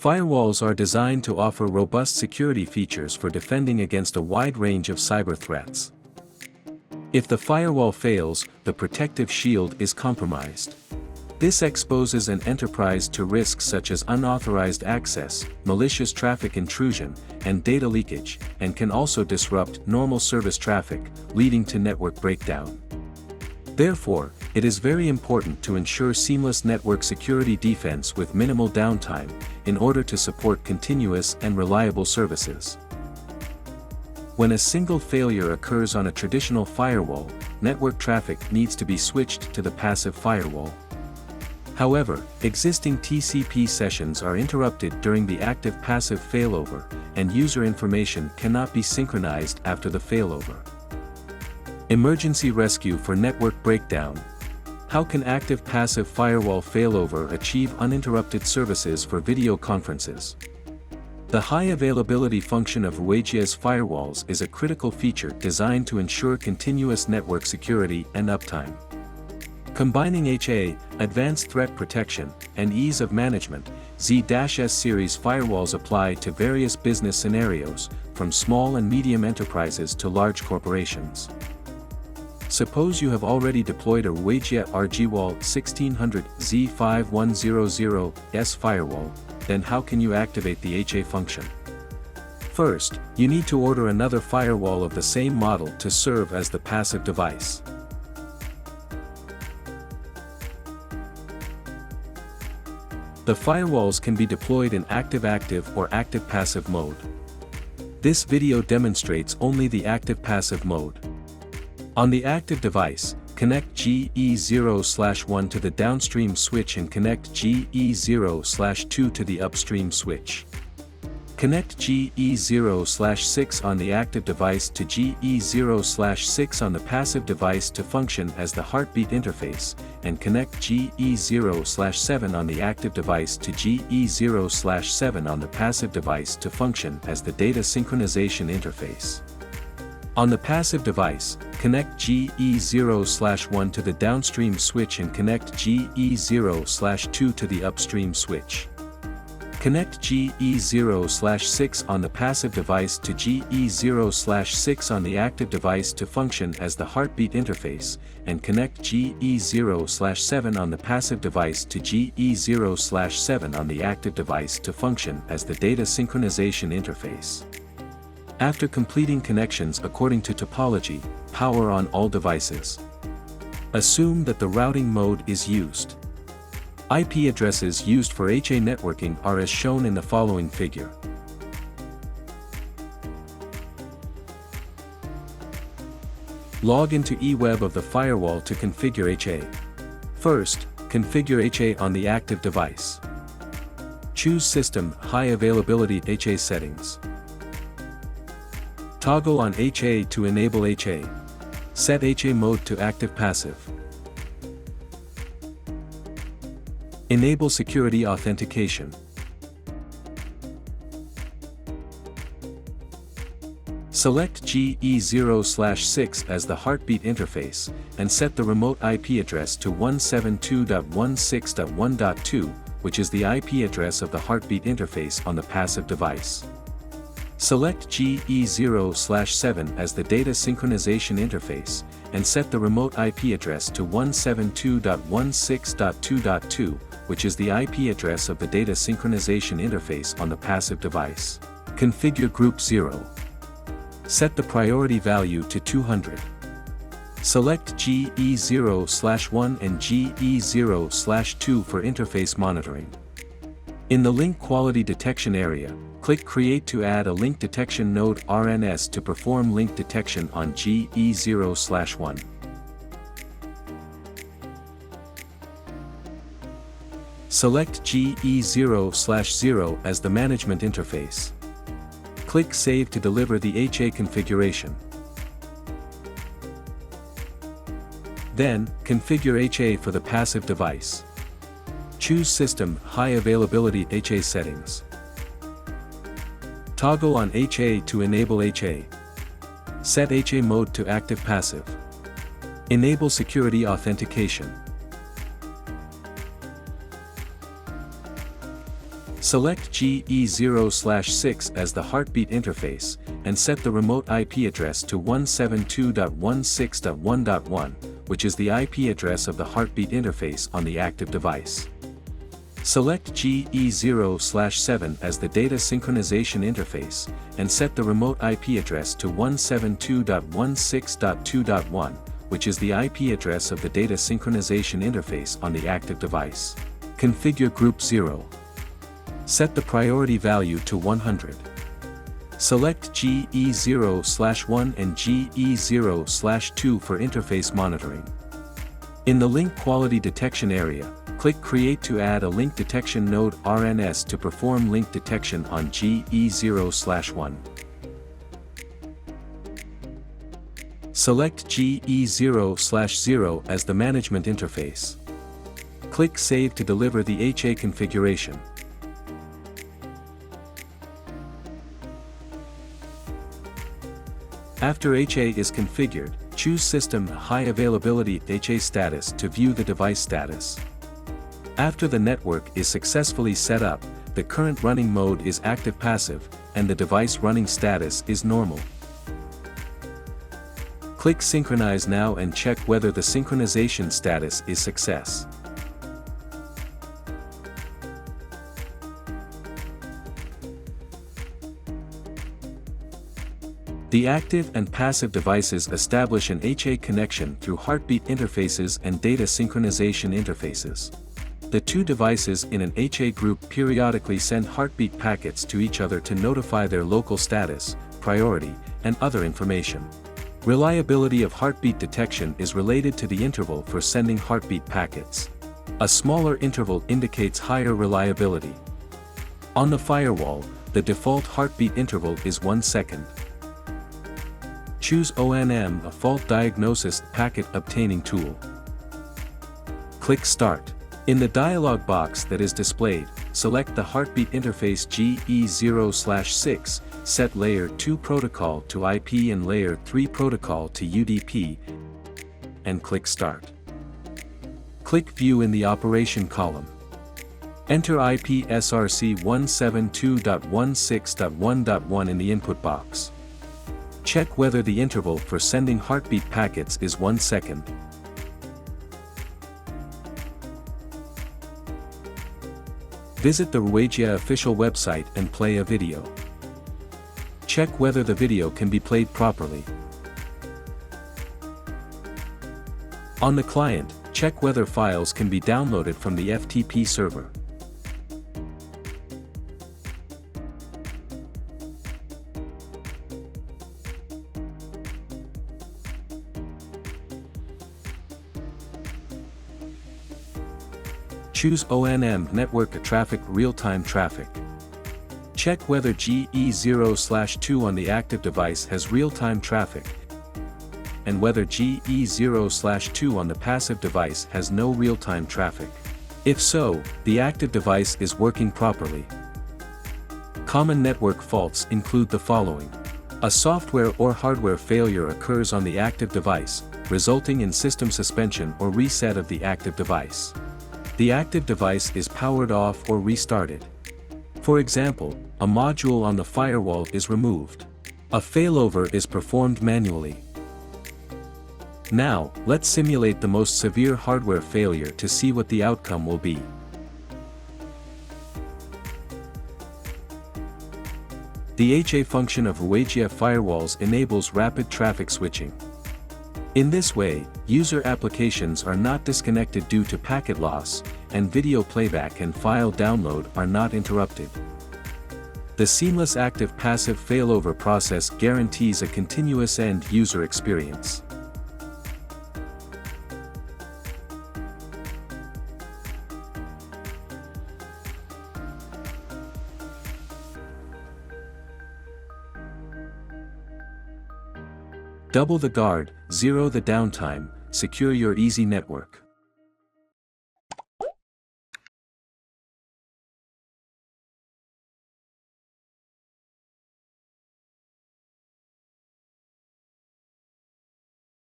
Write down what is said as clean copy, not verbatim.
Firewalls are designed to offer robust security features for defending against a wide range of cyber threats. If the firewall fails, the protective shield is compromised. This exposes an enterprise to risks such as unauthorized access, malicious traffic intrusion, and data leakage, and can also disrupt normal service traffic, leading to network breakdown. Therefore, it is very important to ensure seamless network security defense with minimal downtime, in order to support continuous and reliable services. When a single failure occurs on a traditional firewall, network traffic needs to be switched to the passive firewall. However, existing TCP sessions are interrupted during the active-passive failover, and user information cannot be synchronized after the failover. Emergency rescue for network breakdown. How can active-passive firewall failover achieve uninterrupted services for video conferences? The high availability function of Huawei's firewalls is a critical feature designed to ensure continuous network security and uptime. Combining HA, advanced threat protection, and ease of management, Z-S series firewalls apply to various business scenarios, from small and medium enterprises to large corporations. Suppose you have already deployed a Huawei RGWall 1600 Z5100S firewall, then how can you activate the HA function? First, you need to order another firewall of the same model to serve as the passive device. The firewalls can be deployed in active-active or active-passive mode. This video demonstrates only the active-passive mode. On the active device, connect GE0/1 to the downstream switch and connect GE0/2 to the upstream switch. Connect GE0/6 on the active device to GE0/6 on the passive device to function as the heartbeat interface, and connect GE0/7 on the active device to GE0/7 on the passive device to function as the data synchronization interface. On the passive device, connect GE0/1 to the downstream switch and connect GE0/2 to the upstream switch. Connect GE0/6 on the passive device to GE0/6 on the active device to function as the heartbeat interface, and connect GE0/7 on the passive device to GE0/7 on the active device to function as the data synchronization interface. After completing connections according to topology, power on all devices. Assume that the routing mode is used. IP addresses used for HA networking are as shown in the following figure. Log into eWeb of the firewall to configure HA. First, configure HA on the active device. Choose System High Availability HA settings. Toggle on HA to enable HA. Set HA mode to active-passive. Enable security authentication. Select GE0/6 as the heartbeat interface, and set the remote IP address to 172.16.1.2, which is the IP address of the heartbeat interface on the passive device. Select GE0/7 as the data synchronization interface, and set the remote IP address to 172.16.2.2, which is the IP address of the data synchronization interface on the passive device. Configure Group 0. Set the priority value to 200. Select GE0/1 and GE0/2 for interface monitoring. In the link quality detection area, click Create to add a link detection node RNS to perform link detection on GE0/1. Select GE0/0 as the management interface. Click Save to deliver the HA configuration. Then, configure HA for the passive device. Choose System High Availability HA settings. Toggle on HA to enable HA. Set HA mode to active-passive. Enable security authentication. Select GE0/6 as the heartbeat interface, and set the remote IP address to 172.16.1.1, which is the IP address of the heartbeat interface on the active device. Select GE0/7 as the data synchronization interface, and set the remote IP address to 172.16.2.1, which is the IP address of the data synchronization interface on the active device. Configure Group 0. Set the priority value to 100. Select GE0/1 and GE0/2 for interface monitoring. In the link quality detection area, click Create to add a link detection node RNS to perform link detection on GE0/1. Select GE0/0 as the management interface. Click Save to deliver the HA configuration. After HA is configured, choose System High Availability HA Status to view the device status. After the network is successfully set up, the current running mode is active-passive, and the device running status is normal. Click Synchronize now and check whether the synchronization status is success. The active and passive devices establish an HA connection through heartbeat interfaces and data synchronization interfaces. The two devices in an HA group periodically send heartbeat packets to each other to notify their local status, priority, and other information. Reliability of heartbeat detection is related to the interval for sending heartbeat packets. A smaller interval indicates higher reliability. On the firewall, the default heartbeat interval is 1 second. Choose ONM, a fault diagnosis packet obtaining tool. Click Start. In the dialog box that is displayed, select the heartbeat interface GE0/6, set Layer 2 protocol to IP and Layer 3 protocol to UDP, and click Start. Click View in the operation column. Enter IP SRC 172.16.1.1 in the input box. Check whether the interval for sending heartbeat packets is 1 second. Visit the Ruwagia official website and play a video. Check whether the video can be played properly. On the client, check whether files can be downloaded from the FTP server. Choose ONM Network Traffic Real-Time Traffic. Check whether GE0/2 on the active device has real-time traffic, and whether GE0/2 on the passive device has no real-time traffic. If so, the active device is working properly. Common network faults include the following. A software or hardware failure occurs on the active device, resulting in system suspension or reset of the active device. The active device is powered off or restarted. For example, a module on the firewall is removed. A failover is performed manually. Now, let's simulate the most severe hardware failure to see what the outcome will be. The HA function of Ruwagia firewalls enables rapid traffic switching. In this way, user applications are not disconnected due to packet loss, and video playback and file download are not interrupted. The seamless active-passive failover process guarantees a continuous end-user experience. Double the guard, zero the downtime, secure your easy network.